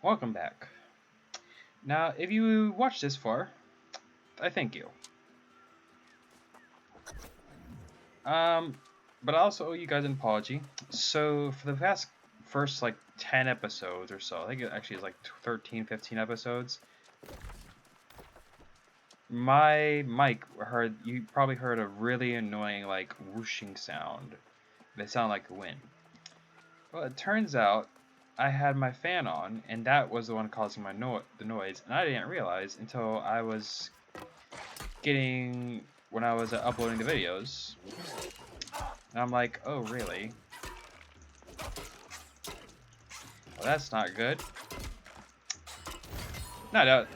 Welcome back. Now, if you watched this far, I thank you. But I also owe you guys an apology. So, for the first like 10 episodes or so, I think it actually is like 13, 15 episodes, my mic you probably heard a really annoying like whooshing sound. They sound like wind. Well, it turns out I had my fan on, and that was the one causing the noise, and I didn't realize until I was when I was uploading the videos. And I'm like, oh really? Well, that's not good. Not doubt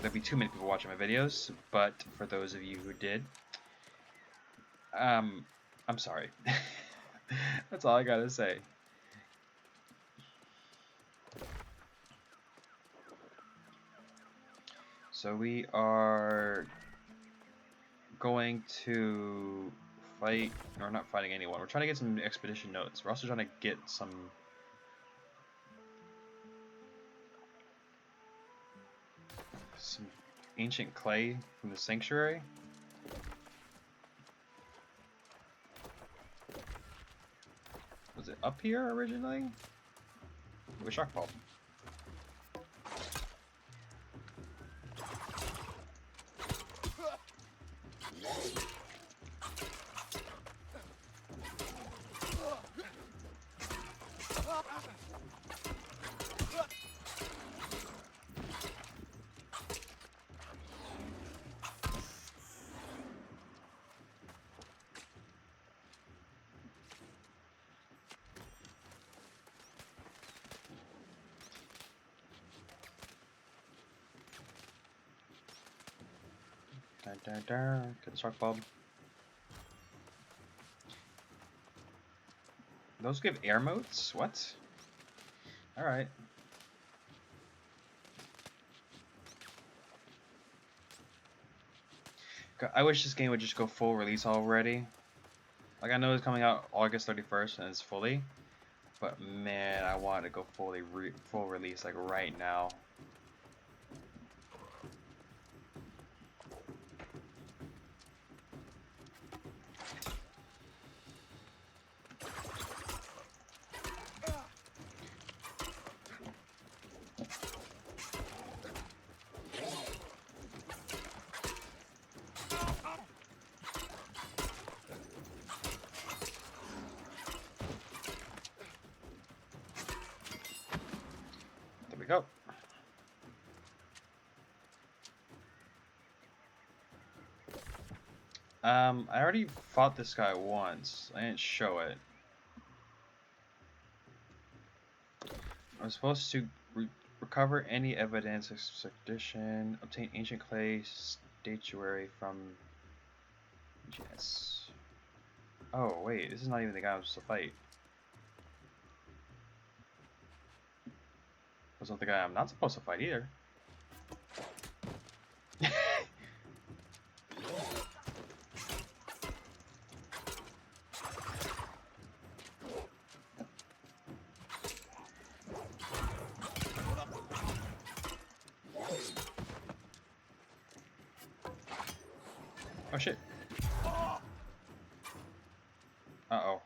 there'd be too many people watching my videos, but for those of you who did, I'm sorry. That's all I gotta say. So we are going to fight, or not fighting anyone. We're trying to get some expedition notes. We're also trying to get some ancient clay from the sanctuary. Was it up here originally? With shock pulp. Get the shock bulb. Those give air motes? What? Alright. I wish this game would just go full release already. Like, I know it's coming out August 31st and it's fully, but man, I want it to go full release like right now. There we go. I already fought this guy once. I didn't show it. I'm supposed to recover any evidence of sedition, obtain ancient clay statuary from GS. Oh wait, this is not even the guy I'm supposed to fight. That's not the guy I'm not supposed to fight either. Oh shit. Uh-oh.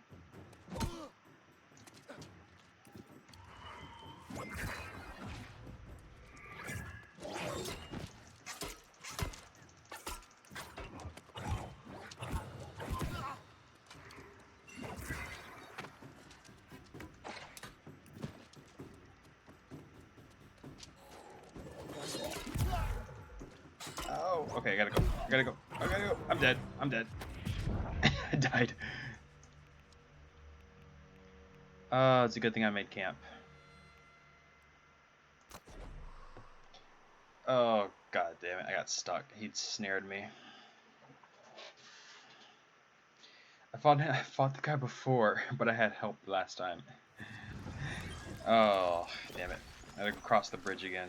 Oh, okay, I gotta go. I gotta go. I gotta go. I'm dead. I'm dead. I died. It's a good thing I made camp. Oh, god damn it. I got stuck. He'd snared me. I fought the guy before, but I had help last time. Oh, damn it. I had to cross the bridge again.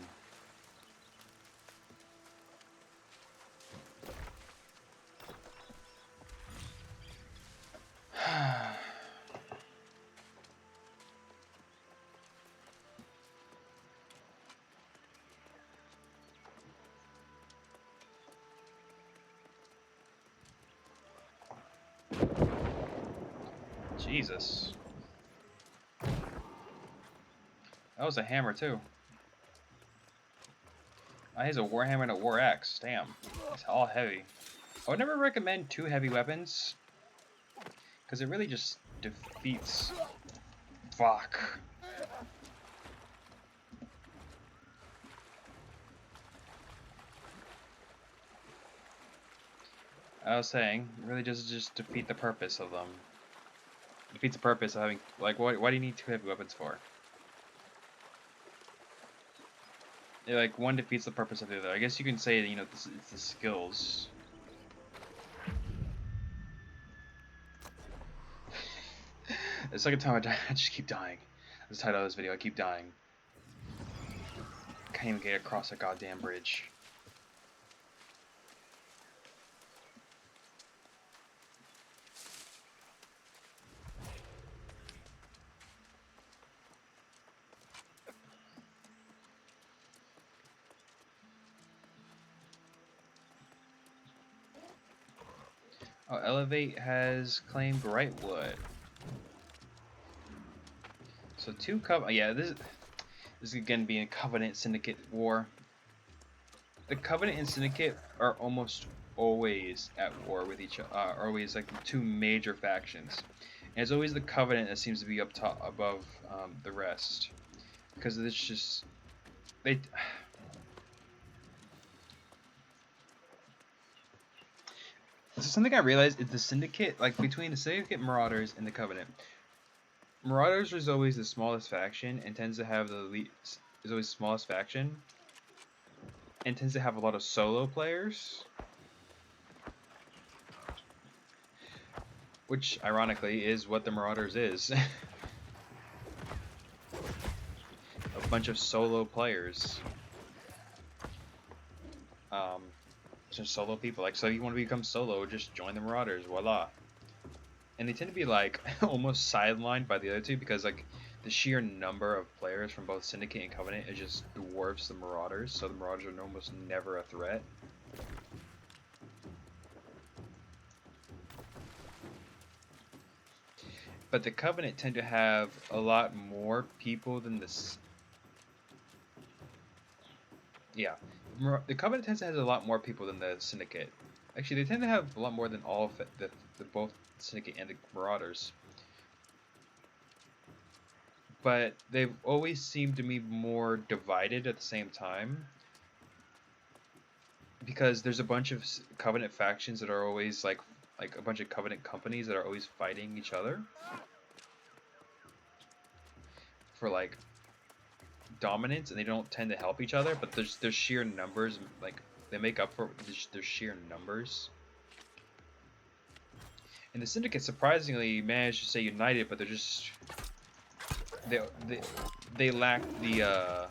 Jesus. That was a hammer too. Oh, he's a warhammer and a war axe. Damn. It's all heavy. I would never recommend 2 heavy weapons, because it really just defeats... Fuck. I was saying, it really just defeat the purpose of them. It defeats the purpose of having... Like, why do you need 2 heavy weapons for? Like, one defeats the purpose of the other. I guess you can say, you know, it's the skills. The second time I die, I just keep dying. That's the title of this video, I keep dying. Can't even get across a goddamn bridge. Oh, Elevate has claimed Brightwood. So 2 yeah, this is again being a Covenant Syndicate war. The Covenant and Syndicate are almost always at war with each other, are always like the 2 major factions. And it's always the Covenant that seems to be up top above the rest. Because it's just... they... So something I realized is the Syndicate, like between the Syndicate Marauders and the Covenant. Marauders is always the smallest faction and tends to have the least... is always the smallest faction. And tends to have a lot of solo players. Which, ironically, is what the Marauders is. A bunch of solo players. Just solo people. Like, so you want to become solo, just join the Marauders, voila. And they tend to be, like, almost sidelined by the other 2 because, like, the sheer number of players from both Syndicate and Covenant, it just dwarfs the Marauders, so the Marauders are almost never a threat. But the Covenant tend to have a lot more people than this. Yeah, the Covenant tends to have a lot more people than the Syndicate. Actually, they tend to have a lot more than all of the both Syndicate and the Marauders. But they've always seemed to be more divided at the same time. Because there's a bunch of Covenant factions that are always like a bunch of Covenant companies that are always fighting each other. For like dominance, and they don't tend to help each other, but there's sheer numbers, like they make up for their sheer numbers. And the Syndicate surprisingly managed to stay united, but they're just they lack the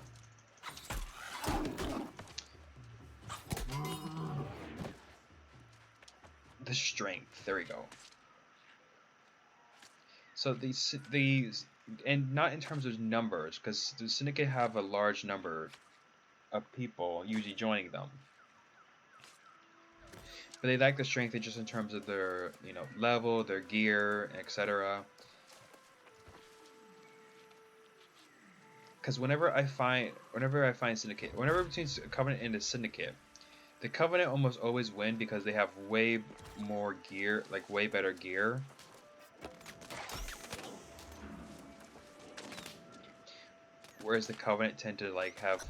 strength. There we go. So these and not in terms of numbers, because the Syndicate have a large number of people usually joining them. But they lack the strength just in terms of their, you know, level, their gear, etc. Because whenever I find Syndicate, whenever between Covenant and the Syndicate, the Covenant almost always win because they have way more gear, like way better gear. Whereas the Covenant tend to like have,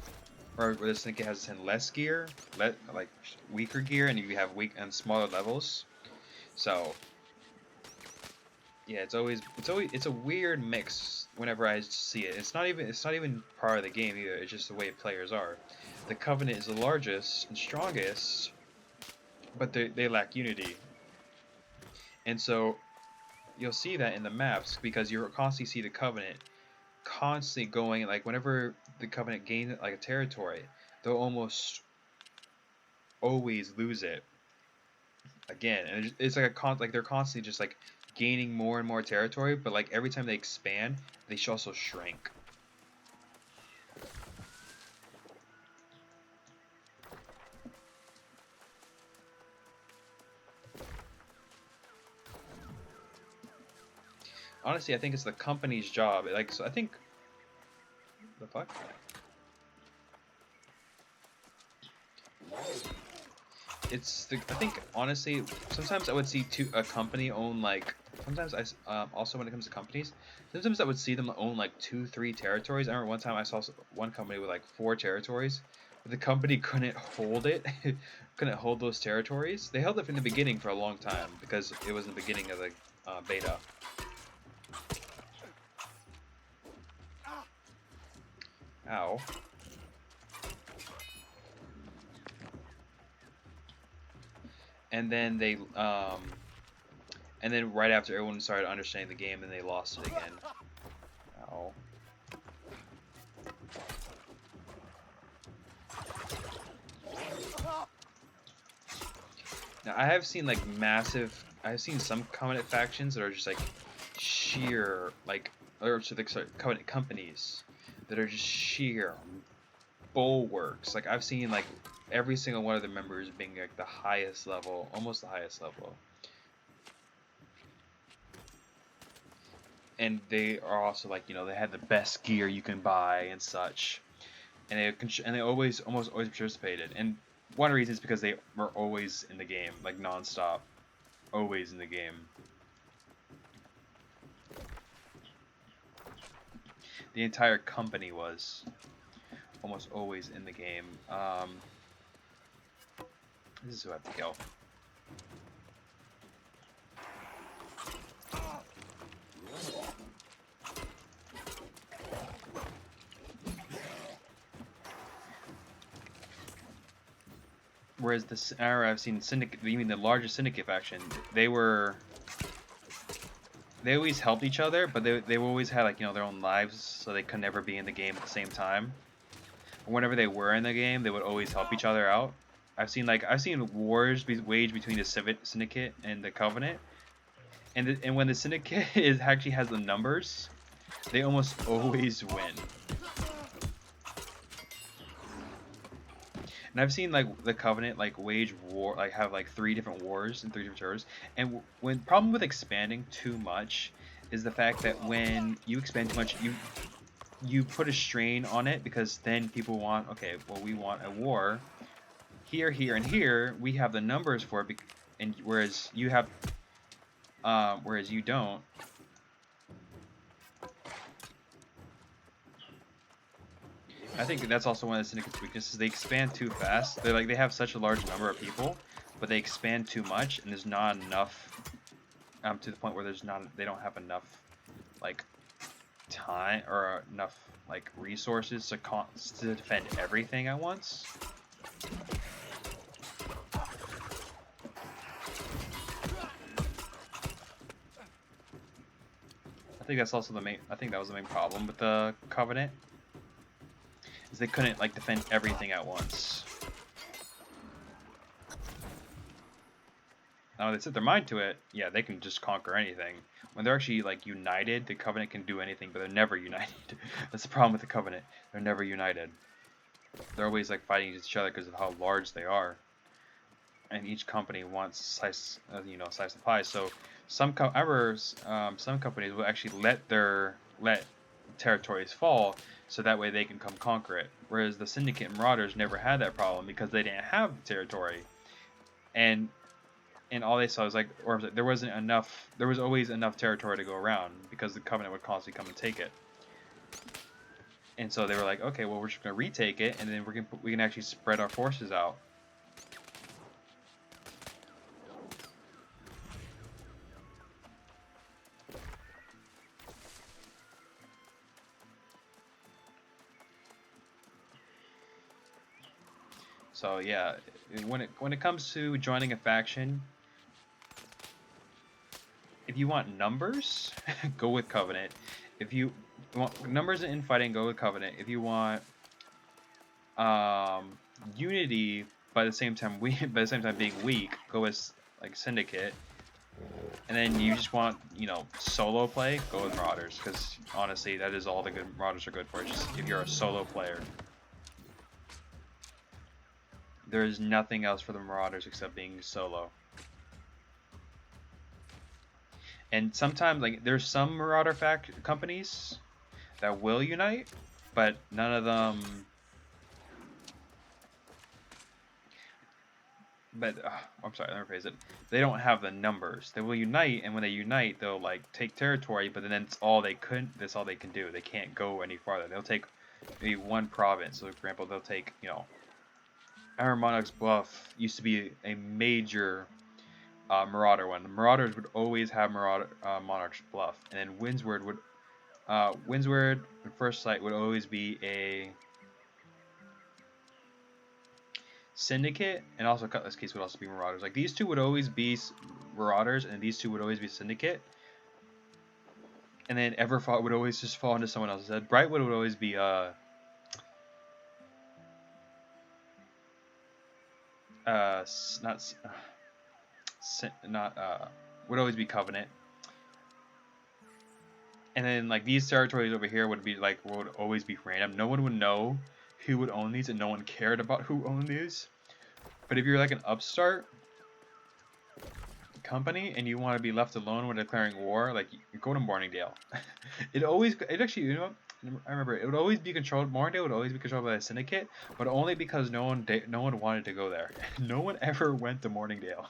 or the Syndicate has less gear, like weaker gear, and you have weak and smaller levels. So yeah, it's a weird mix whenever I see it. It's not even part of the game either. It's just the way players are. The Covenant is the largest and strongest, but they lack unity. And so you'll see that in the maps because you'll constantly see the Covenant constantly going, like whenever the Covenant gains like a territory, they'll almost always lose it again. And it's like like they're constantly just like gaining more and more territory, but like every time they expand, they should also shrink. honestly, I think it's the company's job. Like, so I think the fuck. It's the I think honestly sometimes I would see a company own like sometimes also when it comes to companies sometimes I would see them own like 2-3 territories. I remember one time I saw one company with like 4 territories, but the company couldn't hold it, couldn't hold those territories. They held it from the beginning for a long time because it was the beginning of the beta. Ow. And then and then right after everyone started understanding the game, then they lost it again. Ow. Now I have seen like massive. I've seen some Covenant factions that are just like sheer like, or so sorry, Covenant companies that are just sheer bulwarks. Like I've seen like every single one of the members being like the highest level, almost the highest level, and they are also like they had the best gear you can buy and such, and they always almost always participated. And one reason is because they were always in the game, like nonstop, always in the game. The entire company was almost always in the game. This is who I have to kill. Whereas this era I've seen Syndicate, you mean the largest Syndicate faction, they always helped each other, but they always had like their own lives, so they could never be in the game at the same time. Whenever they were in the game, they would always help each other out. I've seen wars waged between the Syndicate and the Covenant, and when the Syndicate actually has the numbers, they almost always win. And I've seen like the Covenant like wage war, like have like 3 different wars in 3 different turns. And when problem with expanding too much is the fact that when you expand too much, you put a strain on it, because then people want, okay, well, we want a war here, here, and here. We have the numbers for it, and whereas you have, whereas you don't. I think that's also one of the Syndicate's weaknesses. They expand too fast. They have such a large number of people, but they expand too much, and there's not enough, to the point where they don't have enough like time or enough like resources to defend everything at once. I think that's also I think that was the main problem with the Covenant, is they couldn't like defend everything at once. Now they set their mind to it, yeah, they can just conquer anything. When they're actually like united, the Covenant can do anything, but they're never united. That's the problem with the Covenant. They're never united. They're always like fighting each other because of how large they are, and each company wants slice, slice the pie. So some some companies will actually let territories fall, so that way they can come conquer it. Whereas the Syndicate and Marauders never had that problem because they didn't have the territory, and all they saw was like, or there wasn't enough. There was always enough territory to go around because the Covenant would constantly come and take it. And so they were like, okay, well, we're just gonna retake it, and then we can actually spread our forces out. So yeah, when it comes to joining a faction, if you want numbers, go with Covenant. If you want numbers in fighting, go with Covenant. If you want unity, by the same time being weak, go with like Syndicate. And then you just want solo play, go with Marauders, because honestly that is all the good Marauders are good for. Just if you're a solo player. There is nothing else for the Marauders except being solo. And sometimes, like, there's some Marauder companies that will unite, but none of them. But I'm sorry, let me rephrase it. They don't have the numbers. They will unite, and when they unite, they'll like take territory. But then that's all they could. That's all they can do. They can't go any farther. They'll take maybe one province. So, for example, they'll take Iron Monarch's Bluff used to be a major Marauder one. The Marauders would always have Monarch's Bluff, and then Windsward and First Sight would always be a Syndicate, and also Cutlass Case would also be Marauders. Like, these two would always be Marauders, and these two would always be Syndicate. And then Everfought would always just fall into someone else's head. Brightwood would always be would always be Covenant. And then like these territories over here would always be random. No one would know who would own these, and no one cared about who owned these. But if you're like an upstart company and you want to be left alone when declaring war, like, you go to Morningdale. It actually, I remember it would always be controlled. Morningdale would always be controlled by the Syndicate, but only because no one wanted to go there. No one ever went to Morningdale.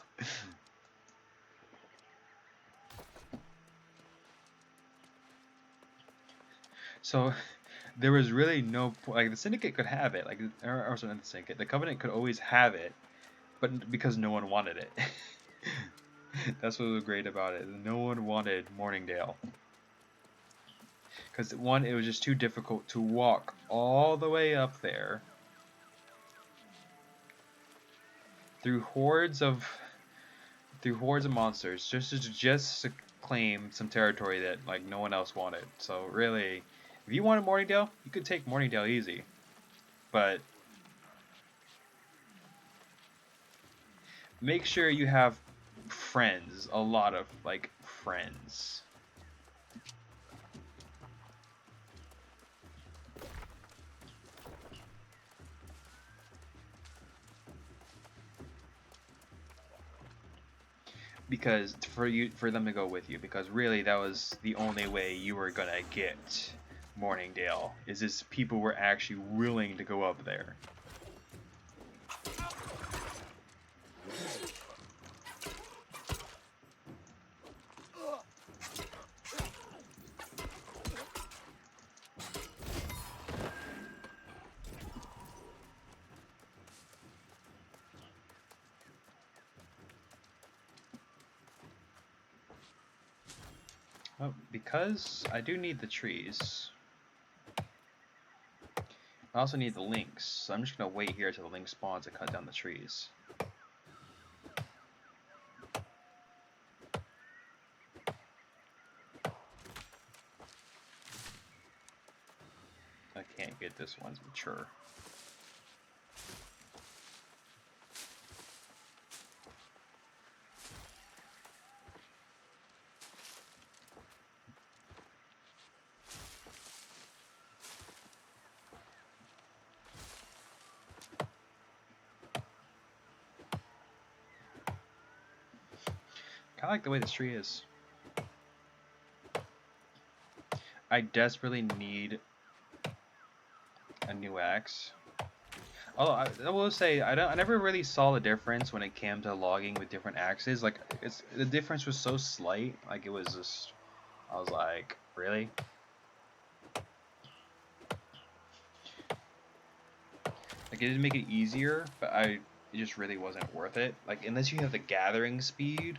So there was really no point. Like, the Syndicate could have it, like, or sorry, not the Syndicate. The Covenant could always have it, but because no one wanted it. That's what was great about it. No one wanted Morningdale. Because, one, it was just too difficult to walk all the way up there through hordes of monsters just to claim some territory that like no one else wanted. So really, if you wanted Morningdale, you could take Morningdale easy. But make sure you have friends, a lot of like friends. Because for them to go with you, because really that was the only way you were gonna get Morningdale, is this people were actually willing to go up there. Oh, because I do need the trees. I also need the links, so I'm just gonna wait here till the link spawns and cut down the trees. I can't get this one's mature. I like the way this tree is. I desperately need a new axe. Although I will say I never really saw the difference when it came to logging with different axes. Like, the difference was so slight. Like, it was just, I was like, really? Like, it didn't make it easier, but it just really wasn't worth it. Like, unless you have the gathering speed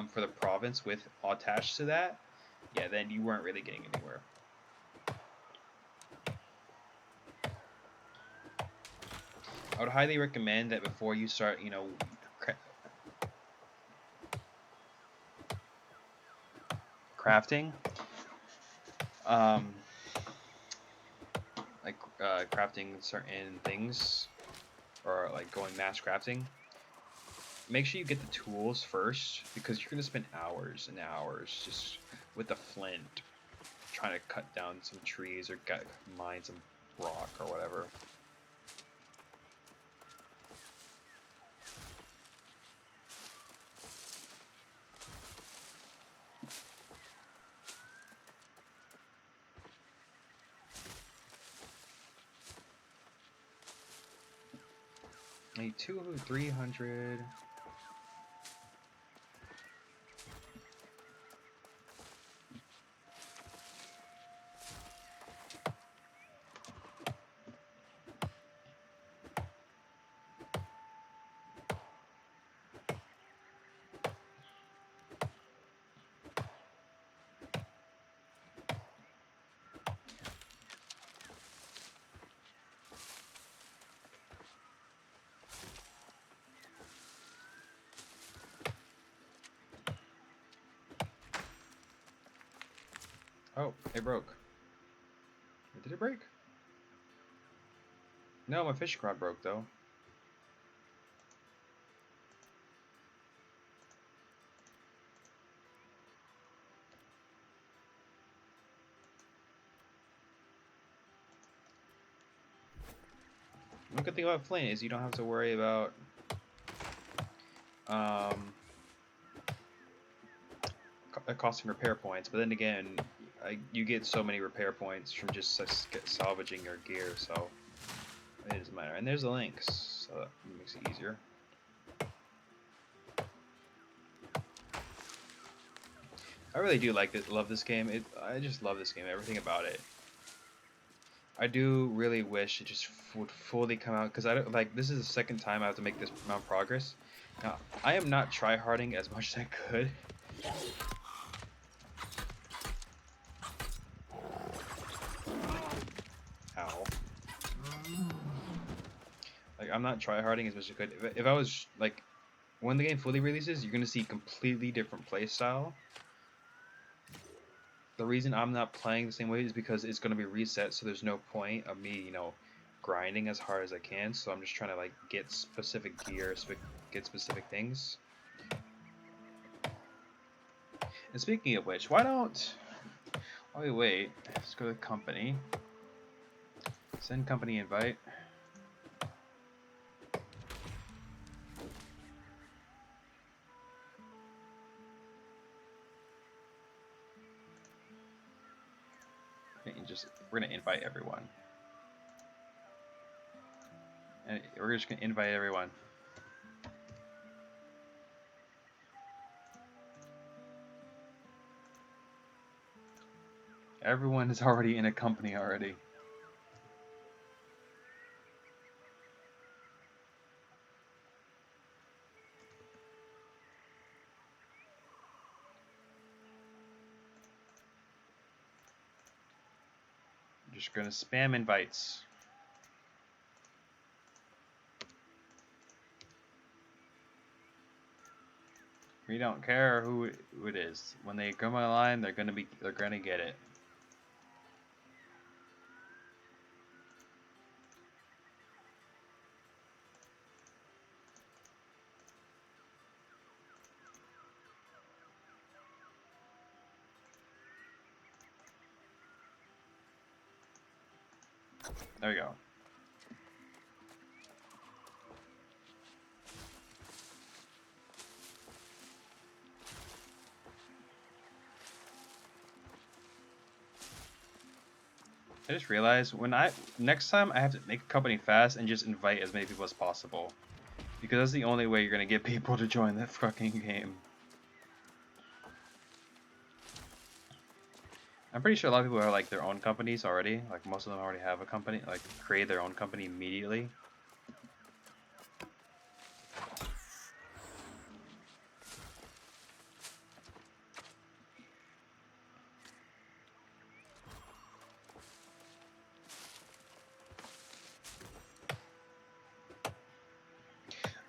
for the province with attached to that, yeah, then you weren't really getting anywhere. I would highly recommend that before you start, crafting, crafting certain things, or like going mass crafting, make sure you get the tools first, because you're going to spend hours and hours just with a flint trying to cut down some trees or mine some rock or whatever. Need 300. Oh, it broke. Did it break? No, my fishing rod broke though. One good thing about Flint is you don't have to worry about costing repair points, but then again, you get so many repair points from just salvaging your gear, so it doesn't matter. And there's the links, so that makes it easier. I really do love this game. I just love this game, everything about it. I do really wish it just would fully come out, because I don't this is the second time I have to make this amount of progress. Now, I am not tryharding as much as I could. Ow. I'm not tryharding as much as I could. If I was, when the game fully releases, you're going to see completely different playstyle. The reason I'm not playing the same way is because it's going to be reset, so there's no point of me, grinding as hard as I can. So I'm just trying to, get specific gear, get specific things. And speaking of which, while we wait, let's go to company. Send company invite. We're gonna invite everyone. And we're just gonna invite everyone. Everyone is already in a company already. I'm just gonna spam invites. We don't care who it is. When they come online, they're gonna get it. There we go. I just realized next time I have to make a company fast and just invite as many people as possible, because that's the only way you're gonna get people to join that fucking game. I'm pretty sure a lot of people have their own companies already. Most of them already have a company, create their own company immediately.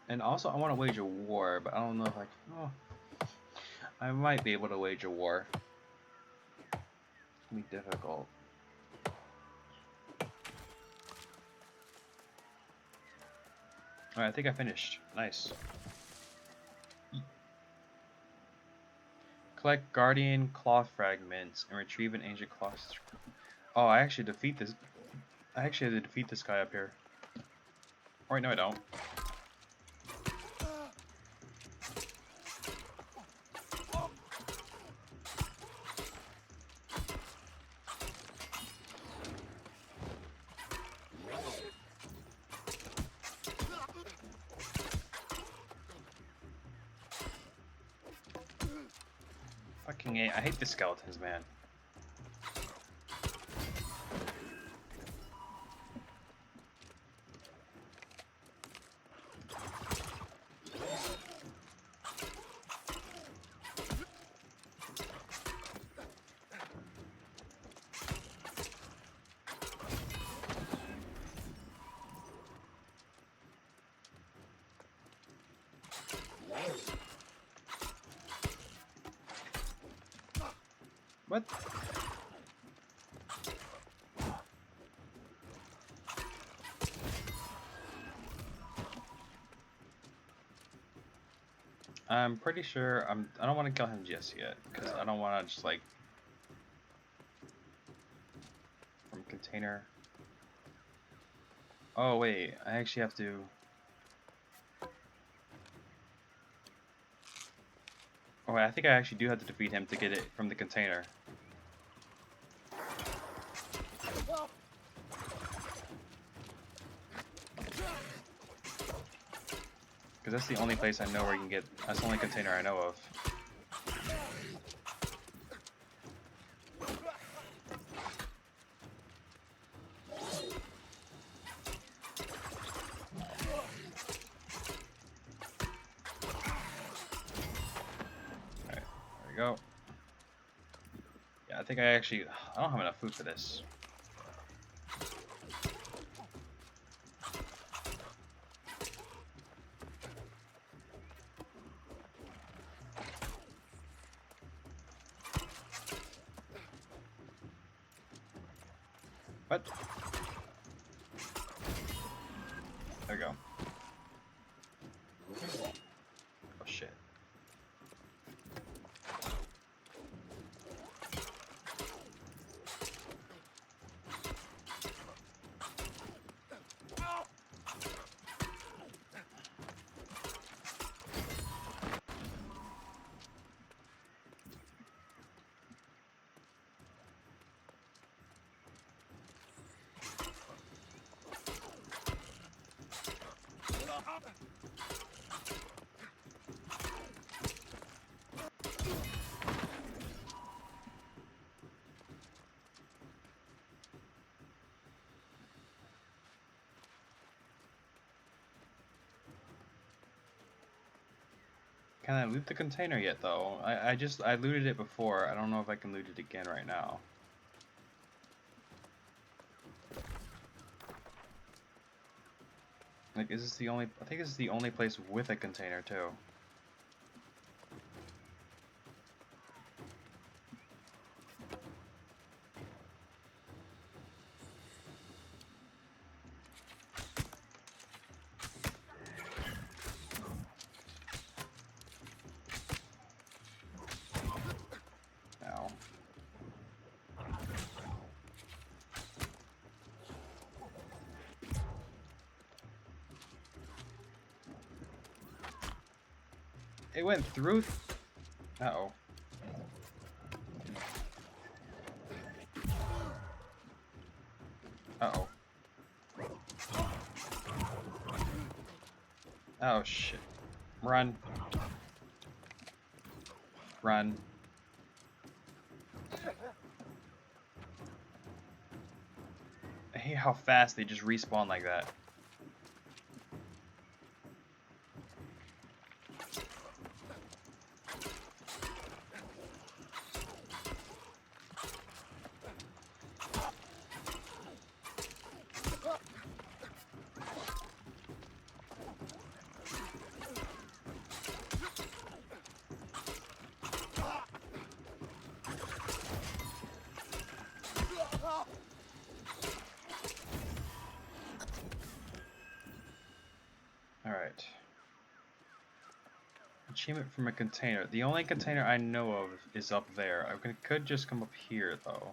And also, I want to wage a war, but I don't know if I might be able to wage a war. It's gonna be difficult. Alright, I think I finished. Nice. Collect Guardian Cloth Fragments and retrieve an ancient cloth. Oh, I actually defeat this. I actually have to defeat this guy up here. Oh, wait, no, I don't. fucking hate. I hate the skeletons, man. What? I'm pretty sure I don't want to kill him just yet, because I don't want to just like from container. Oh wait, I actually have to. Oh wait, I think I actually do have to defeat him to get it from the container. Because that's the only place I know where you can get. That's the only container I know of. Alright, there we go. Yeah, I think I don't have enough food for this. What? There we go. Oh shit. Can I loot the container yet, though? I looted it before. I don't know if I can loot it again right now. Like, is this the only... I think this is the only place with a container, too. Ow. It went through... Uh-oh. Uh-oh. Oh, shit. Run. Run. I hate how fast they just respawn like that. Alright. Achievement from a container. The only container I know of is up there. I could just come up here, though.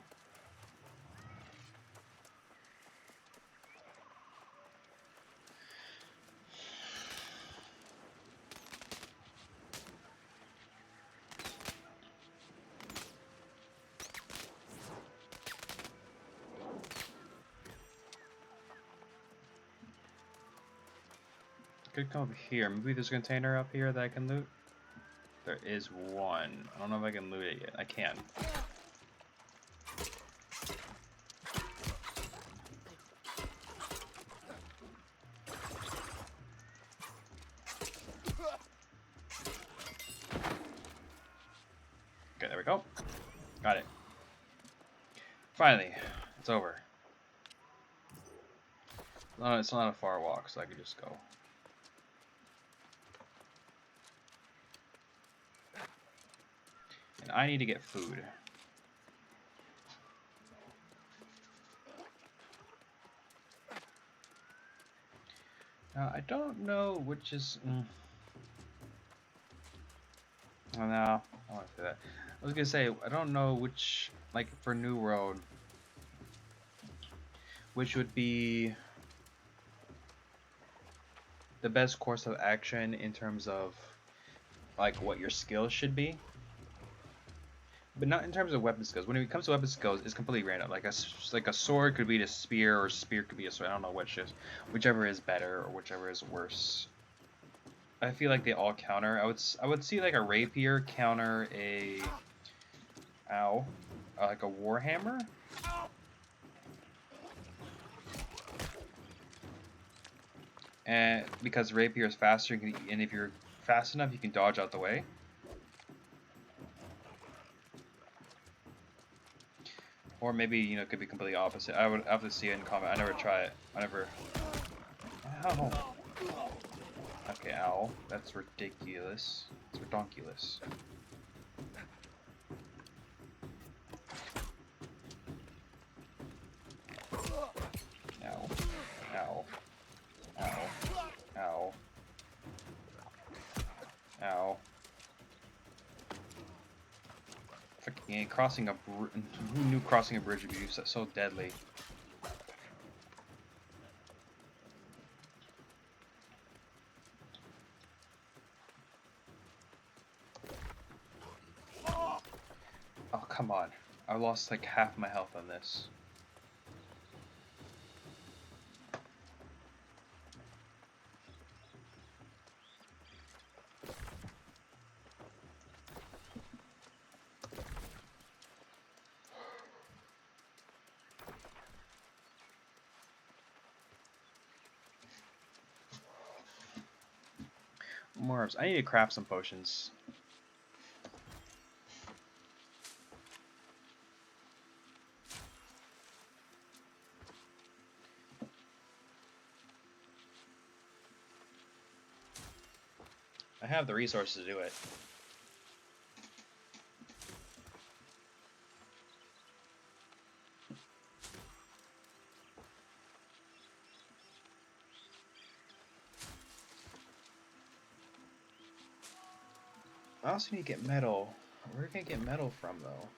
Could come up here. Maybe there's a container up here that I can loot. There is one. I don't know if I can loot it yet. I can. Okay, there we go. Got it. Finally, it's over. No, it's not a far walk, so I could just go. And I need to get food. Now, I don't know which is... Oh, no, I don't want to say that. I was gonna say, I don't know which, like, for New World, which would be the best course of action in terms of, like, what your skills should be. But not in terms of weapon skills. When it comes to weapon skills, it's completely random. Like a sword could be a spear, or a spear could be a sword. I don't know whichever is better or whichever is worse. I feel like they all counter. I would see like a rapier counter a like a warhammer. And because rapier is faster, and if you're fast enough, you can dodge out the way. Or maybe, you know, it could be completely opposite. I would have to see it in combat. I never try it. I never... Ow. Okay, ow. That's ridiculous. It's redonkulous. Ow. Ow. Ow. Ow. Ow. Fucking crossing a who knew crossing a bridge would be so deadly? Oh, come on. I lost like half my health on this. More herbs. I need to craft some potions. I have the resources to do it. I also need to get metal. Where can I get metal from, though?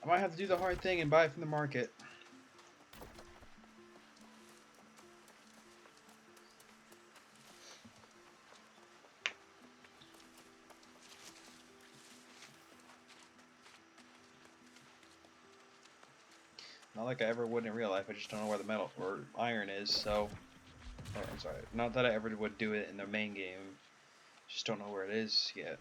I might have to do the hard thing and buy it from the market. Not like I ever would in real life, I just don't know where the metal or iron is, so... Or, I'm sorry, not that I ever would do it in the main game, just don't know where it is yet.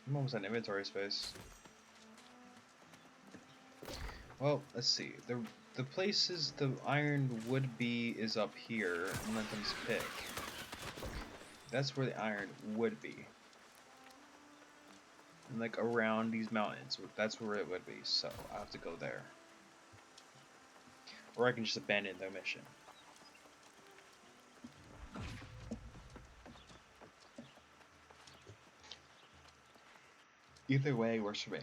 I'm almost at inventory space. Well, let's see. The places the iron would be is up here in Lentham's Pick. That's where the iron would be. And like around these mountains, that's where it would be, so I have to go there. Or I can just abandon the mission. Either way works for me.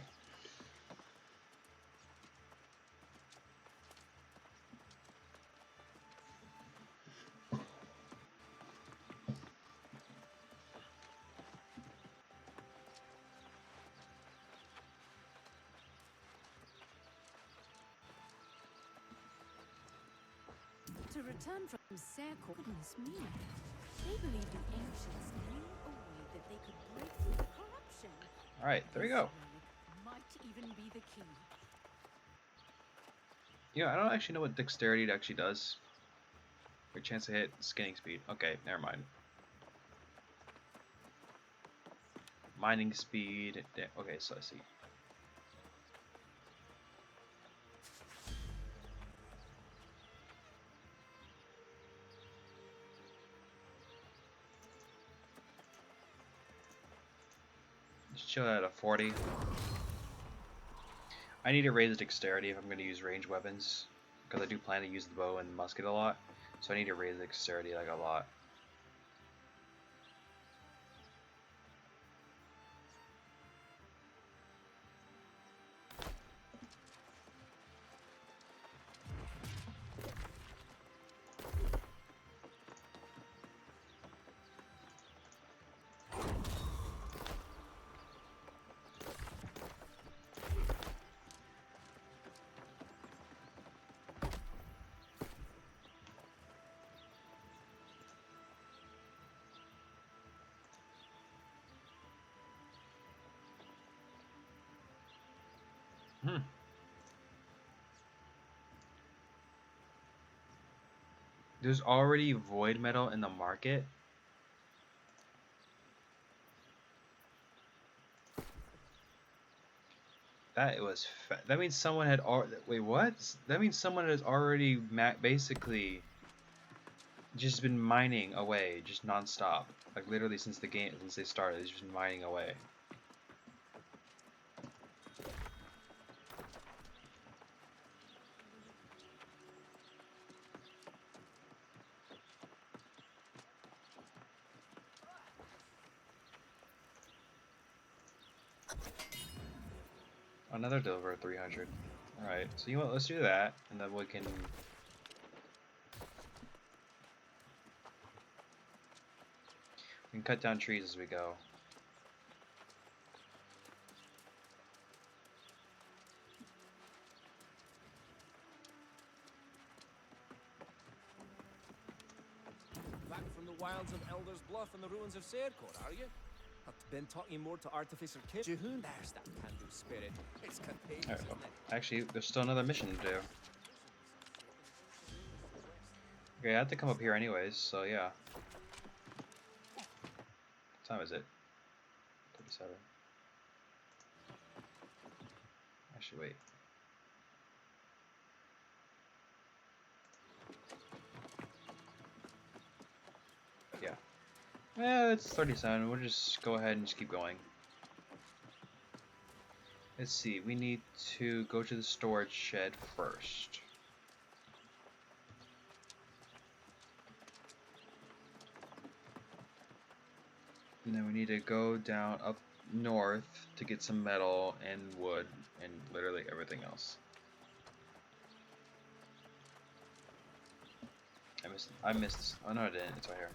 To return from Syndicate, goodness me. They believed the ancients knew a way that they could break through the corruption Deception. Alright, there we This go. relic might even be the key. Yeah, I don't actually know what dexterity actually does. Great chance to hit, skinning speed. Okay, never mind. Mining speed. Okay, so I see. Just chill at a 40. I need to raise dexterity if I'm going to use ranged weapons, because I do plan to use the bow and the musket a lot. So I need to raise dexterity like a lot. Hmm. There's already void metal in the market. That was that means someone had wait, what? That means someone has already basically just been mining away, just non-stop. Like literally since the game, since they started, it's just been mining away. Another deliver 300. Alright, so you know what, let's do that, and then we can... We can cut down trees as we go. Back from the wilds of Elder's Bluff and the ruins of Syndicate, are you? I've been talking more to Artificer Kid. Jehoon, there's that can-do spirit. It's contagious, Right, isn't it? actually, there's still another mission to do. Okay, I have to come up here anyways, so yeah. What time is it? 37. Actually, wait. Yeah. Yeah, it's 37. We'll just go ahead and just keep going. Let's see, we need to go to the storage shed first. And then we need to go down up north to get some metal and wood and literally everything else. I missed, oh no I didn't, it's right here.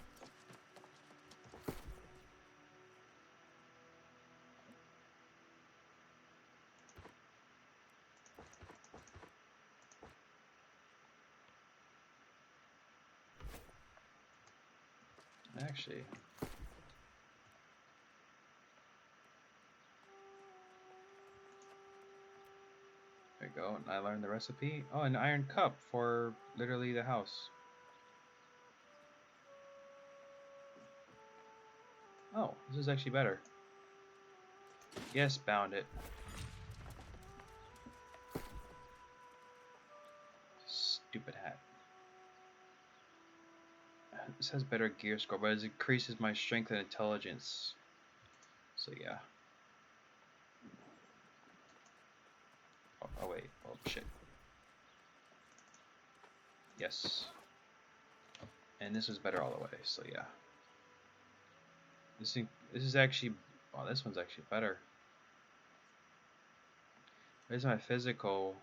Actually, there we go, and I learned the recipe. Oh, an iron cup for literally the house. Oh, this is actually better. Yes, bound it. Stupid hat. This has better gear score, but it increases my strength and intelligence. So yeah. Oh wait, oh shit. Yes. And this was better all the way, so yeah. This is actually, wow, this one's actually better. Where's my physical?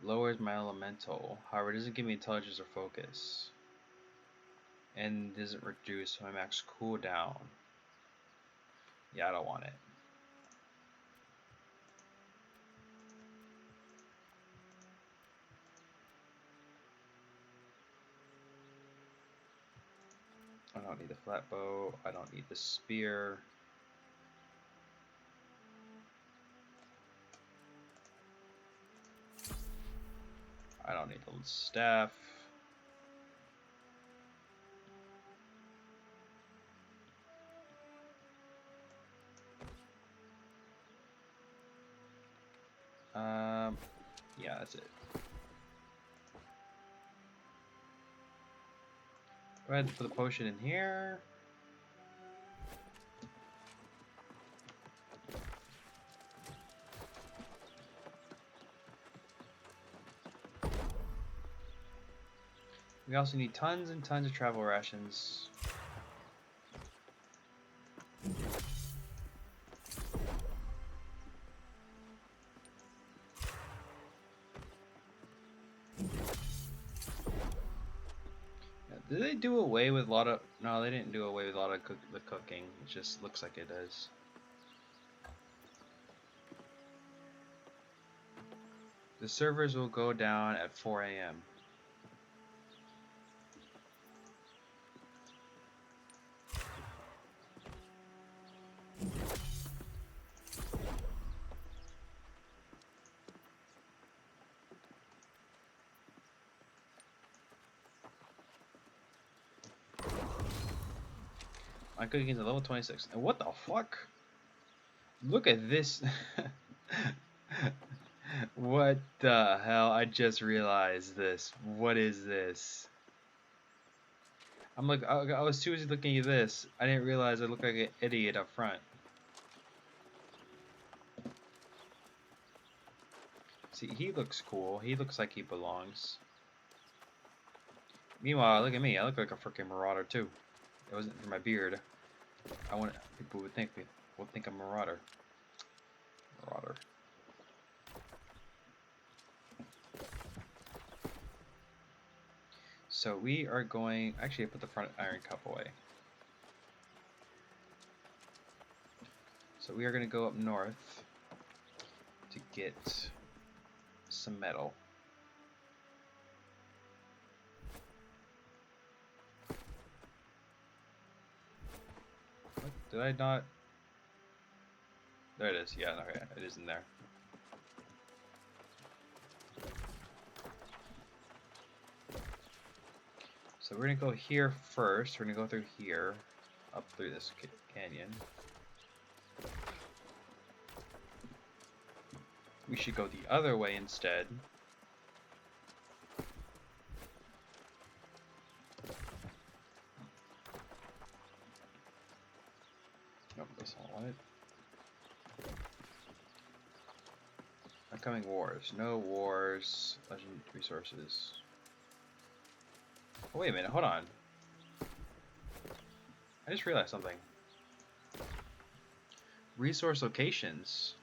Lowers my elemental. However, it doesn't give me intelligence or focus. And doesn't reduce my max cooldown. Yeah, I don't want it. Oh no, don't need the flat bow. I don't need the spear. I don't need the staff. Yeah, that's it. Go ahead and put the potion in here. We also need tons and tons of travel rations. Did they do away with a lot of... No, they didn't do away with a lot of the cooking. It just looks like it does. The servers will go down at 4 a.m. My cooking is at level 26. And what the fuck? Look at this. What the hell? I just realized this. What is this? I'm like, I was too busy looking at this. I didn't realize I looked like an idiot up front. See, he looks cool. He looks like he belongs. Meanwhile, look at me. I look like a freaking marauder too. If it wasn't for my beard, I want people would think I'm a marauder. Marauder. So we are going. Actually, I put the front iron cup away. So we are going to go up north to get some metal. What? Did I not? There it is. Yeah, okay, it is in there. So we're gonna go here first. We're gonna go through here, up through this canyon. We should go the other way instead. Nope, that's not what I wanted. Upcoming wars. No wars. Legend resources. Oh, wait a minute, hold on. I just realized something. Resource locations.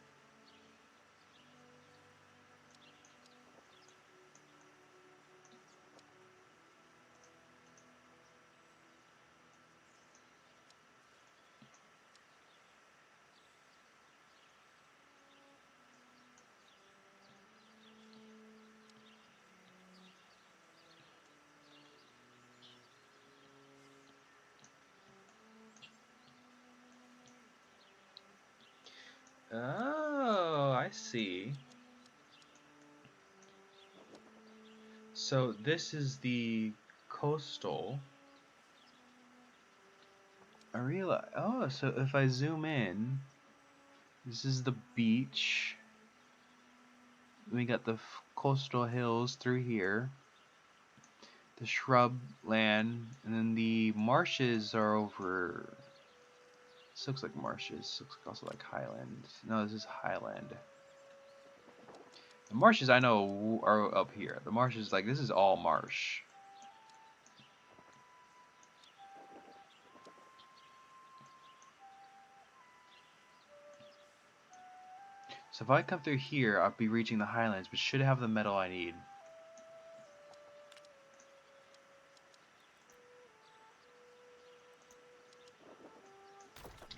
Oh, I see. So this is the coastal. I realize. Oh, so if I zoom in, this is the beach. We got the coastal hills through here. The shrub land, and then the marshes are over. This looks like marshes. This looks also like highland. No, this is highland. The marshes I know are up here. The marshes, like, this is all marsh. So if I come through here, I'll be reaching the highlands, but should have the metal I need.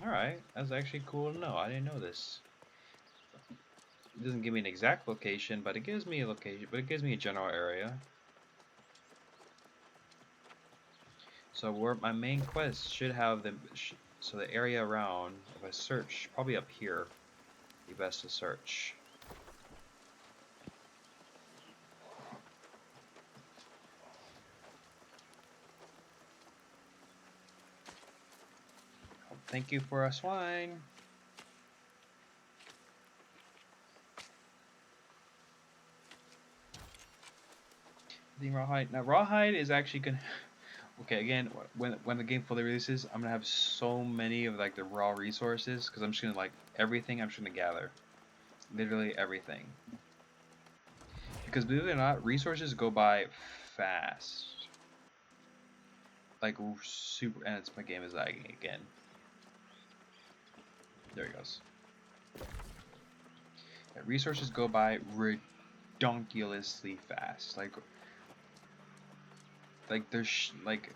Alright, that's actually cool to know. I didn't know this. It doesn't give me an exact location, but it gives me a location, but it gives me a general area. So where my main quest should have the so the area around. If I search, probably up here, be best to search. Oh, thank you for a swine. The rawhide. Now rawhide is actually gonna. Okay, again, when the game fully releases, I'm gonna have so many of like the raw resources because I'm just gonna like everything. I'm just gonna gather, literally everything. Because believe it or not, resources go by fast. Like super, and my game is lagging again. There he goes. Yeah, resources go by redonkulously fast. Like there's like,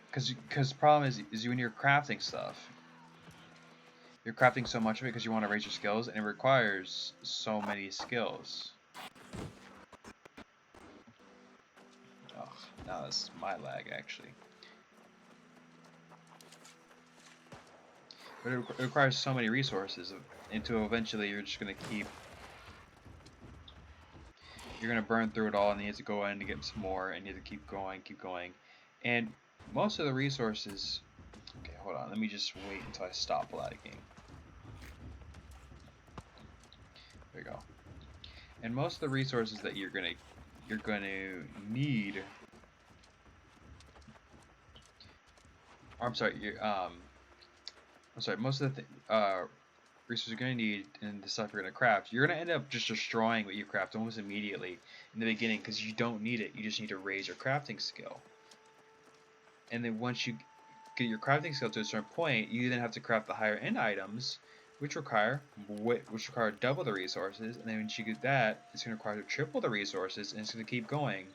because the problem is when you're crafting stuff, you're crafting so much of it because you want to raise your skills, and it requires so many skills. Oh, now that's my lag actually. But it requires so many resources, until eventually you're just gonna keep. You're gonna burn through it all, and you have to go in to get some more, and you have to keep going, and most of the resources. Okay, hold on. Let me just wait until I stop lagging. There you go. And most of the resources that you're gonna need. Or, I'm sorry. Most of the resources you're gonna need and the stuff you're gonna craft, you're gonna end up just destroying what you craft almost immediately in the beginning because you don't need it. You just need to raise your crafting skill. And then once you get your crafting skill to a certain point, you then have to craft the higher end items, which require double the resources. And then once you get that, it's going to require triple the resources, and it's going to keep going,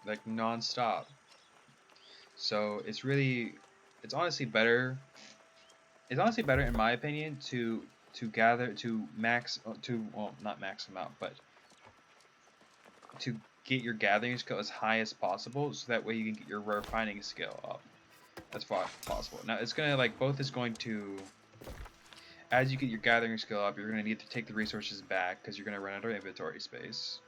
like non-stop. So it's honestly better. It's honestly better, in my opinion, to not max them out, but to get your gathering skill as high as possible, so that way you can get your refining skill up as far as possible. Now it's gonna as you get your gathering skill up, you're gonna need to take the resources back because you're gonna run out of inventory space.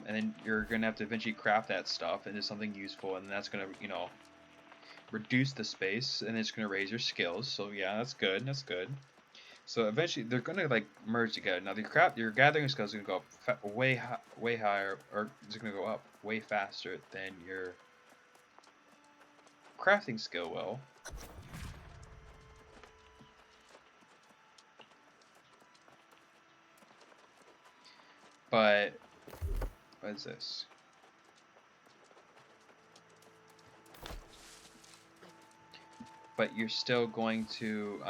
And then you're gonna have to eventually craft that stuff into something useful, and that's gonna, reduce the space, and it's gonna raise your skills. So yeah, that's good. That's good. So eventually they're gonna like merge together. Now your gathering skills is gonna go up way higher, or it's gonna go up way faster than your crafting skill will. But what is this? But you're still going to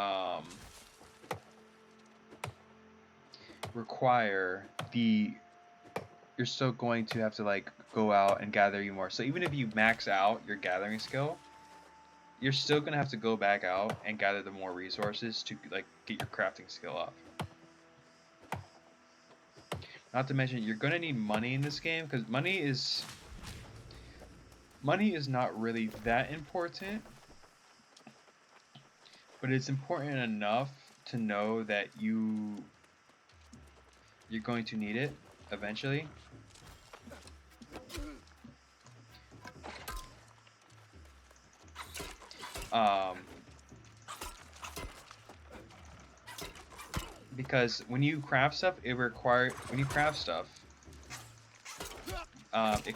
you're still going to have to like go out and gather you more. So even if you max out your gathering skill, you're still gonna have to go back out and gather the more resources to like get your crafting skill up. Not to mention you're gonna need money in this game, because money is not really that important, but it's important enough to know that you're going to need it eventually. Because when you craft stuff, it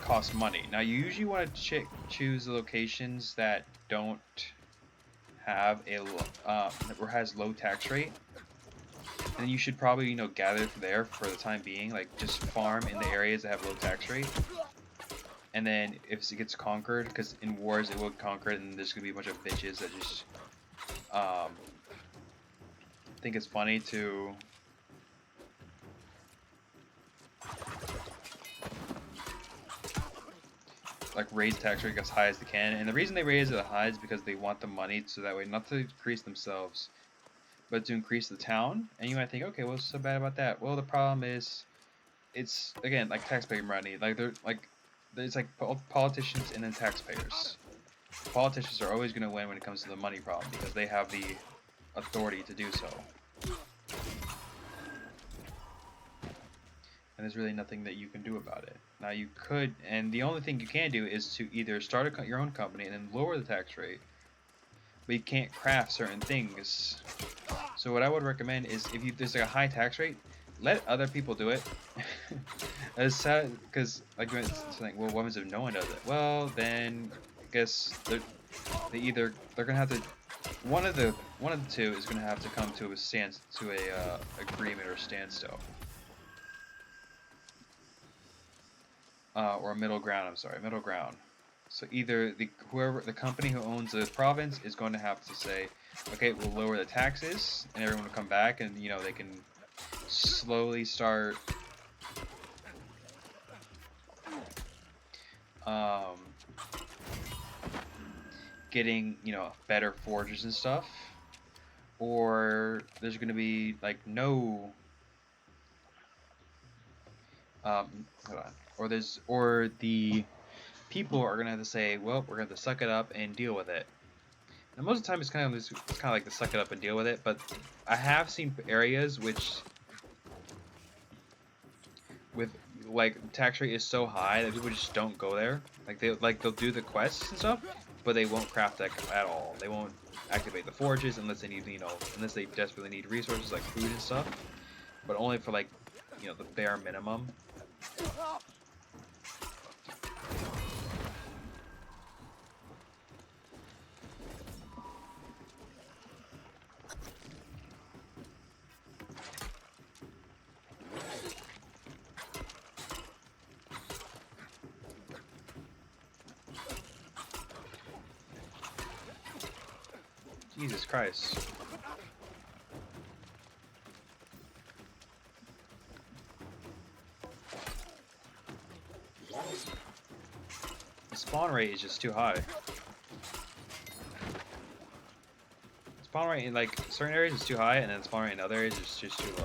costs money. Now you usually want to choose the locations that don't have or has low tax rate, and you should probably gather there for the time being. Like just farm in the areas that have low tax rate, and then if it gets conquered, because in wars it will conquer it, and there's gonna be a bunch of bitches that just think it's funny to like raise tax rate as high as they can, and the reason they raise it high is because they want the money so that way not to increase themselves, but to increase the town. And you might think, okay, what's so bad about that? Well, the problem is, it's again like taxpayer money. Like they're like, there's like politicians and then taxpayers. Politicians are always going to win when it comes to the money problem because they have the authority to do so. And there's really nothing that you can do about it. Now you could, and the only thing you can do is to either start your own company and then lower the tax rate, but you can't craft certain things. So what I would recommend is if there's like a high tax rate, let other people do it. It's sad because like when it's like, well, what happens if no one does it? Well, then I guess they're gonna have to one of the two is gonna have to come to a agreement or standstill. Or middle ground. I'm sorry, middle ground. So either the company who owns the province is going to have to say, okay, we'll lower the taxes, and everyone will come back, and they can slowly start getting better forges and stuff, or there's going to be like no hold on. Or the people are gonna have to say, well, we're gonna have to suck it up and deal with it. And most of the time, it's kind of like to suck it up and deal with it. But I have seen areas with like tax rate is so high that people just don't go there. They'll do the quests and stuff, but they won't craft that at all. They won't activate the forges unless they need unless they desperately need resources like food and stuff. But only for like the bare minimum. Jesus Christ. The spawn rate is just too high. Spawn rate in like certain areas is too high, and then spawn rate in other areas is just too low.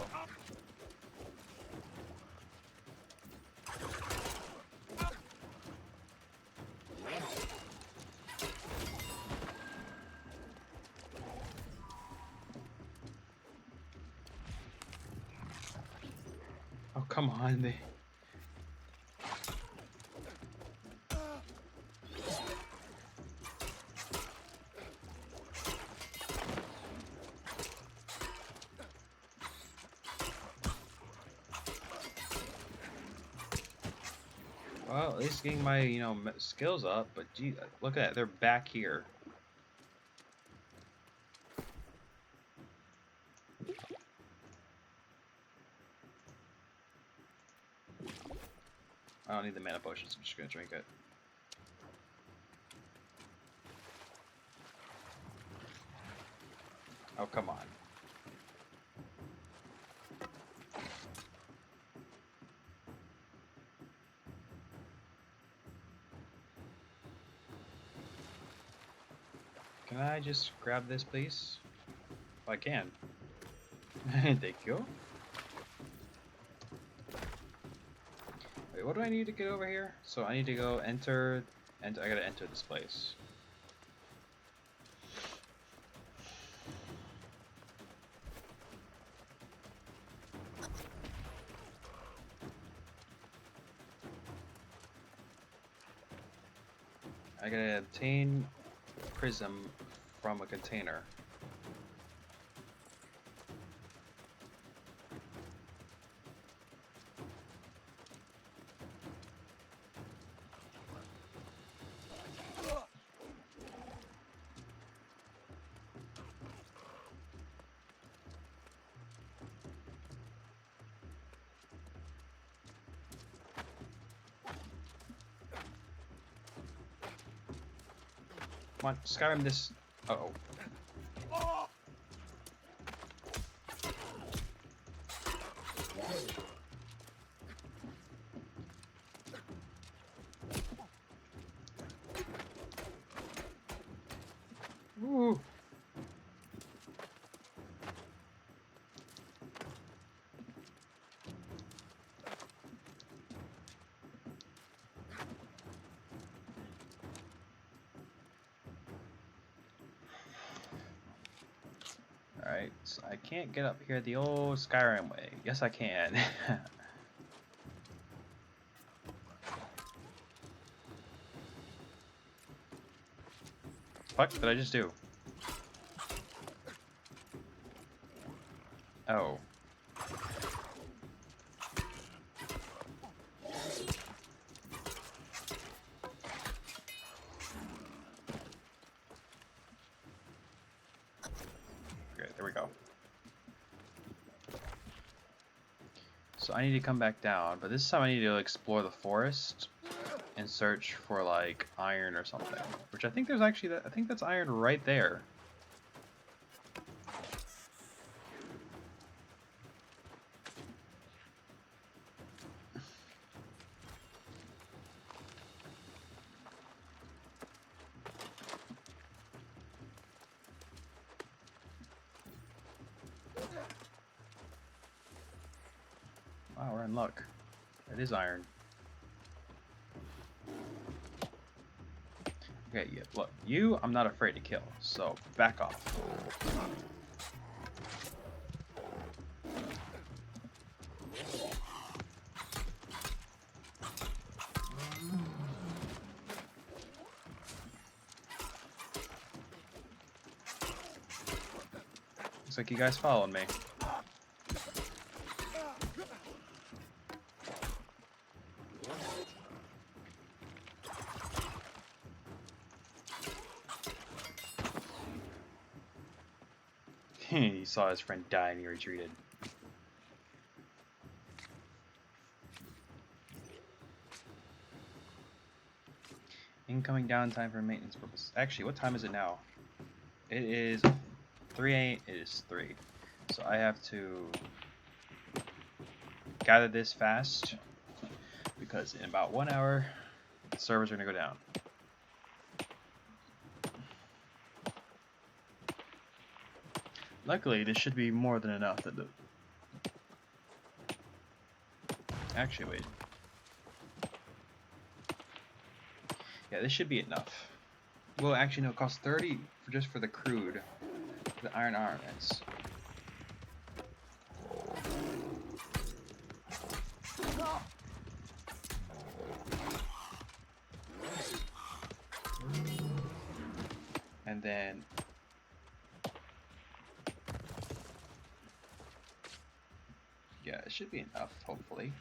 Oh, come on. Well, at least getting my, skills up, but gee, look at that, they're back here. I don't need the mana potions, I'm just gonna drink it. Oh, come on. Can I just grab this, please? If I can. Thank you. Wait, what do I need to get over here? So I need to go enter, and I gotta enter this place. I gotta obtain prism from a container. Come on, Skyrim this. Uh-oh. Alright, so I can't get up here the old Skyrim way. Yes, I can. Fuck did I just do? Oh. Okay, there we go. So I need to come back down, but this time I need to explore the forest and search for like iron or something. Which I think there's actually I think that's iron right there. Wow, we're in luck. It is iron. Okay, yeah, look, you I'm not afraid to kill, so back off. Looks like you guys followed me. He saw his friend die and he retreated. Incoming downtime for maintenance purposes. Actually, what time is it now? It is 3 a.m. It is 3. So I have to gather this fast because in about 1 hour, the servers are going to go down. Luckily, this should be more than enough to do. Actually, wait. Yeah, this should be enough. Well, actually, no, it costs 30 just for the crude, the iron armaments. And then yeah, it should be enough, hopefully.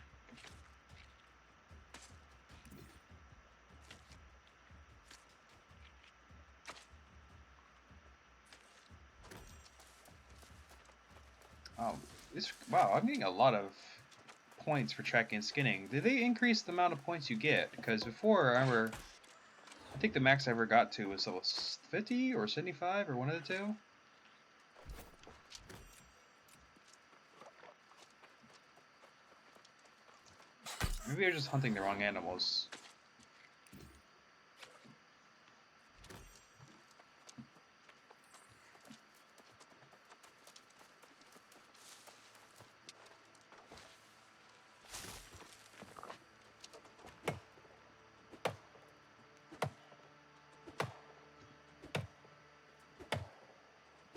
Wow, I'm getting a lot of points for tracking and skinning. Did they increase the amount of points you get? Because before, I think the max I ever got to was 50 or 75 or one of the two. Maybe they're just hunting the wrong animals.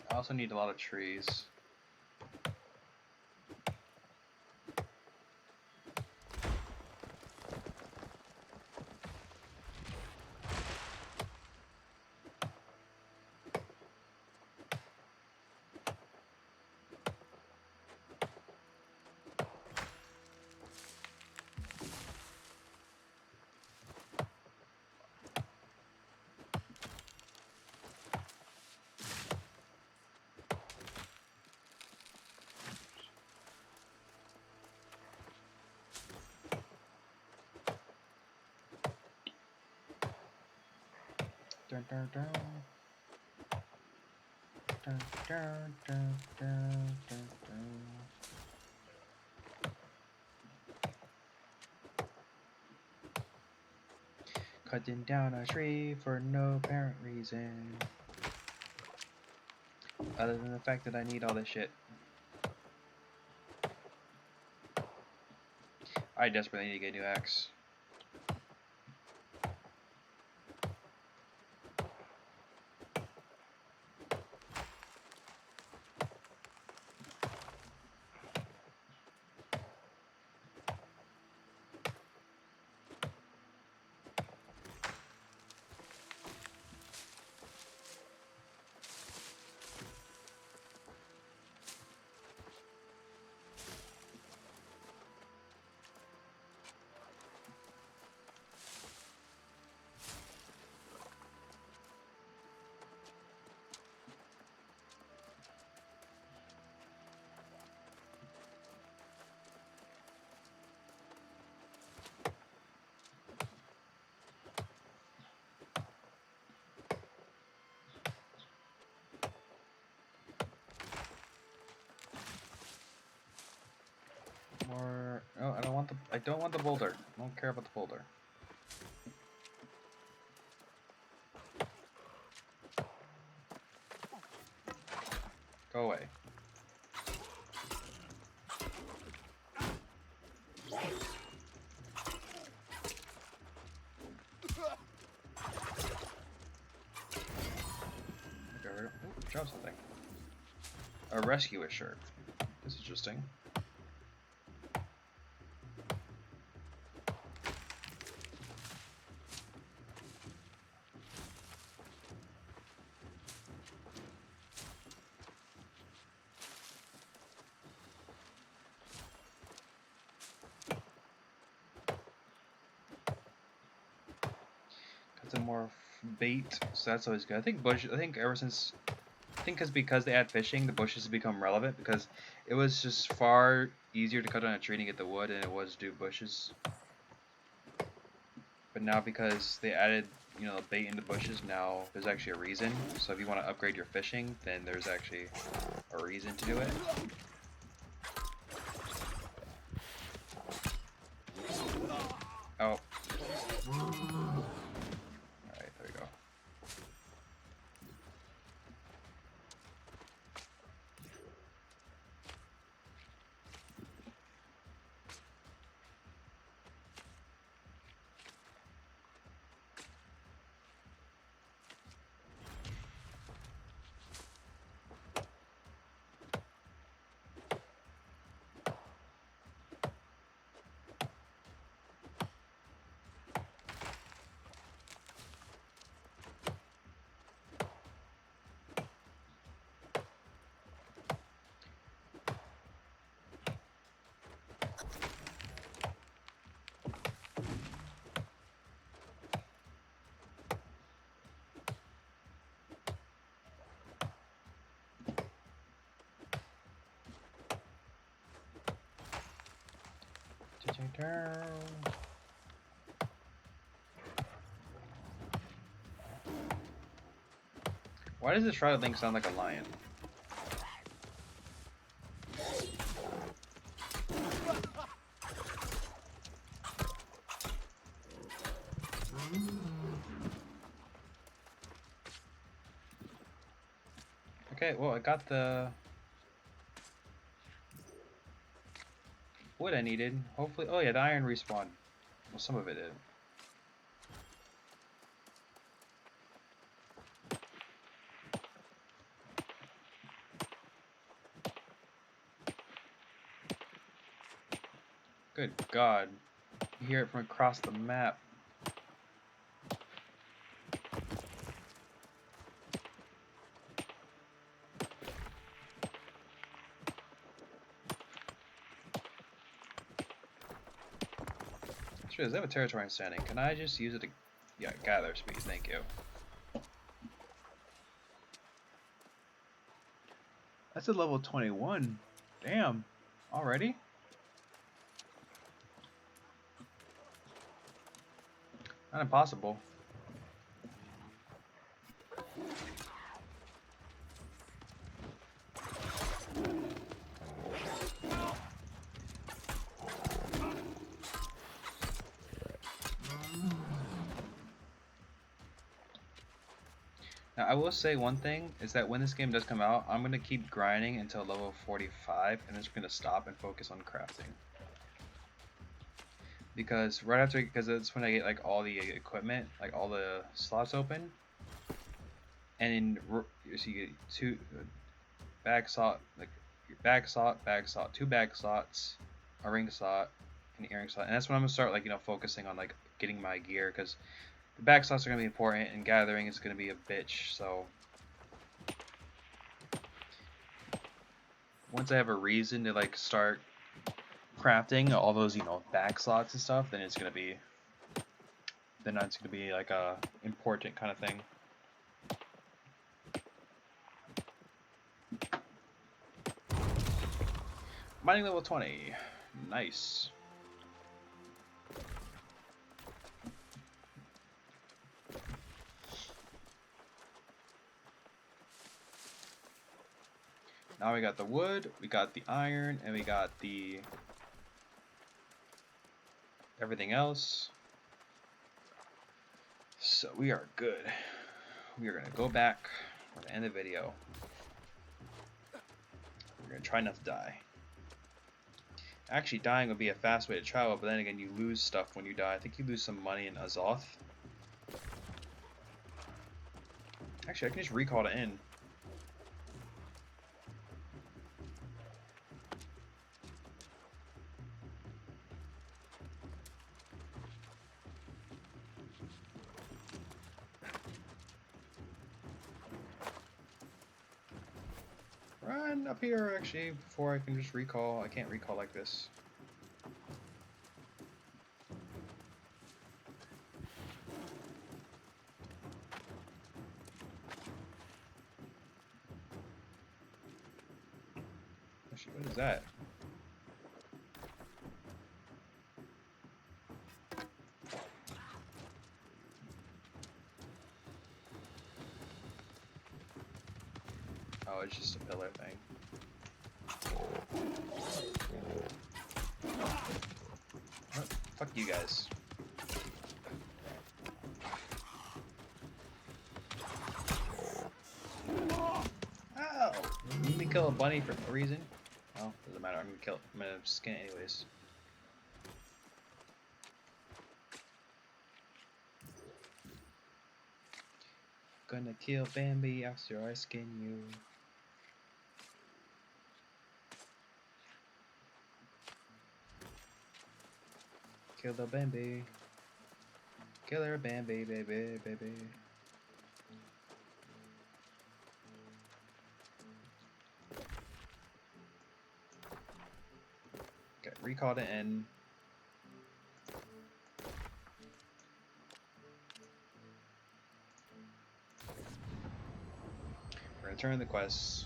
I also need a lot of trees. Dun, dun, dun. Dun, dun, dun, dun, dun, dun. Cutting down a tree for no apparent reason, other than the fact that I need all this shit. I desperately need to get a new axe. I don't want the boulder. I don't care about the boulder. Go away. Okay, drop something. A rescuer shirt. That's interesting. Got some more bait, so that's always good. I think ever since, because they add fishing, the bushes have become relevant because it was just far easier to cut down a tree and get the wood than it was to do bushes. But now because they added, bait in the bushes, now there's actually a reason. So if you want to upgrade your fishing, then there's actually a reason to do it. Oh. Alright, there we go. Why does the shrouded thing sound like a lion? Okay, well, I got the wood I needed. Hopefully, oh yeah, the iron respawned. Well, some of it did. Good God. You hear it from across the map. Sure, does they have a territory I'm standing? Can I just use it to... Yeah, gather speed, thank you. That's a level 21. Damn. Already? Not impossible. Now, I will say one thing, is that when this game does come out, I'm going to keep grinding until level 45, and then just going to stop and focus on crafting. Because right after, because that's when I get like all the equipment, like all the slots open. And in, so you get two bag slot, like your bag slot, two bag slots, a ring slot, and an earring slot. And that's when I'm going to start like, focusing on like getting my gear, because the back slots are going to be important, and gathering is going to be a bitch, so... Once I have a reason to, like, start crafting all those, back slots and stuff, then it's going to be... Then that's going to be, like, a important kind of thing. Mining level 20. Nice. Now we got the wood, we got the iron, and we got the everything else. So we are good. We are going to go back. We're going to end the video. We're going to try not to die. Actually, dying would be a fast way to travel, but then again, you lose stuff when you die. I think you lose some money in Azoth. Actually, I can just recall to end. Run up here, actually, before I can just recall. I can't recall like this. Actually, what is that? Oh, it's just a pillar thing. Oh, fuck you guys. Ow! Let me kill a bunny for no reason. Oh, doesn't matter. I'm gonna skin it anyways. Gonna kill Bambi after I skin you. Kill the Bambi. Kill her Bambi, baby, baby. Okay, recall to end. We're gonna turn the quests.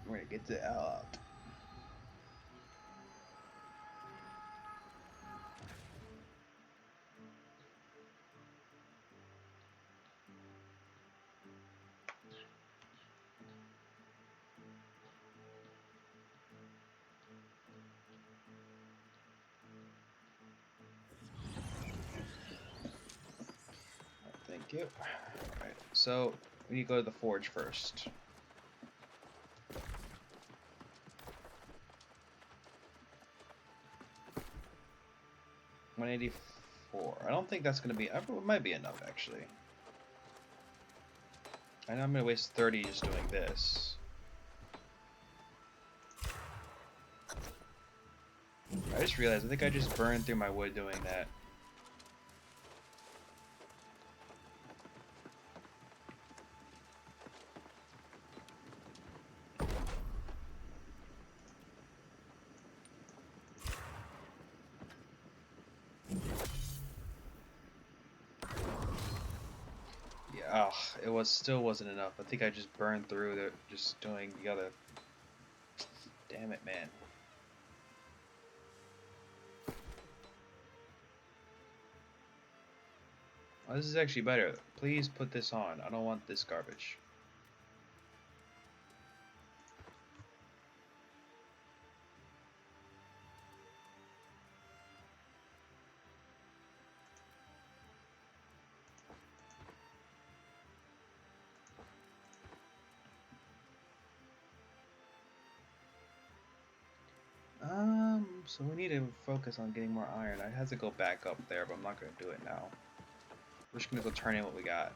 We're gonna get the hell out. Thank you. Alright, so we need to go to the forge first. $184. I don't think that's gonna be. It might be enough actually. I know I'm gonna waste 30 just doing this. I just realized I think I just burned through my wood doing that. Yeah, it still wasn't enough. I think I just burned through it just doing the other. Damn it, man. Oh, this is actually better. Please put this on. I don't want this garbage. So we need to focus on getting more iron. I had to go back up there, but I'm not gonna do it now. We're just gonna go turn in what we got.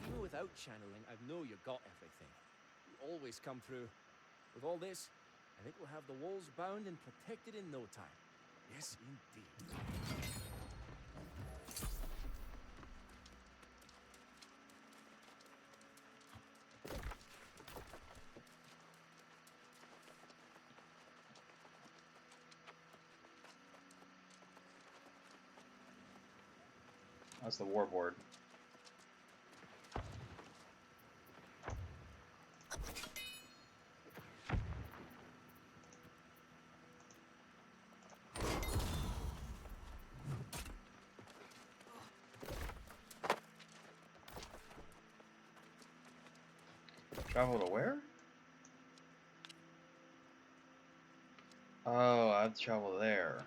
Even without channeling, I know you got everything. You always come through. With all this, I think we'll have the walls bound and protected in no time. Yes, indeed. That's the warboard. Travel to where? Oh, I have to travel there.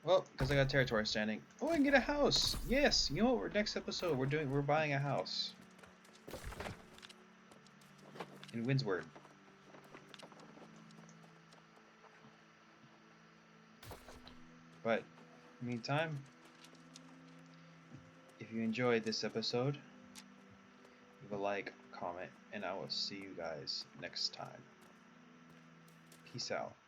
Well, because I got territory standing. Oh, I can get a house. Yes. You know what? Next episode, we're buying a house in Windsward. But meantime, if you enjoyed this episode, leave a like, comment, and I will see you guys next time. Peace out.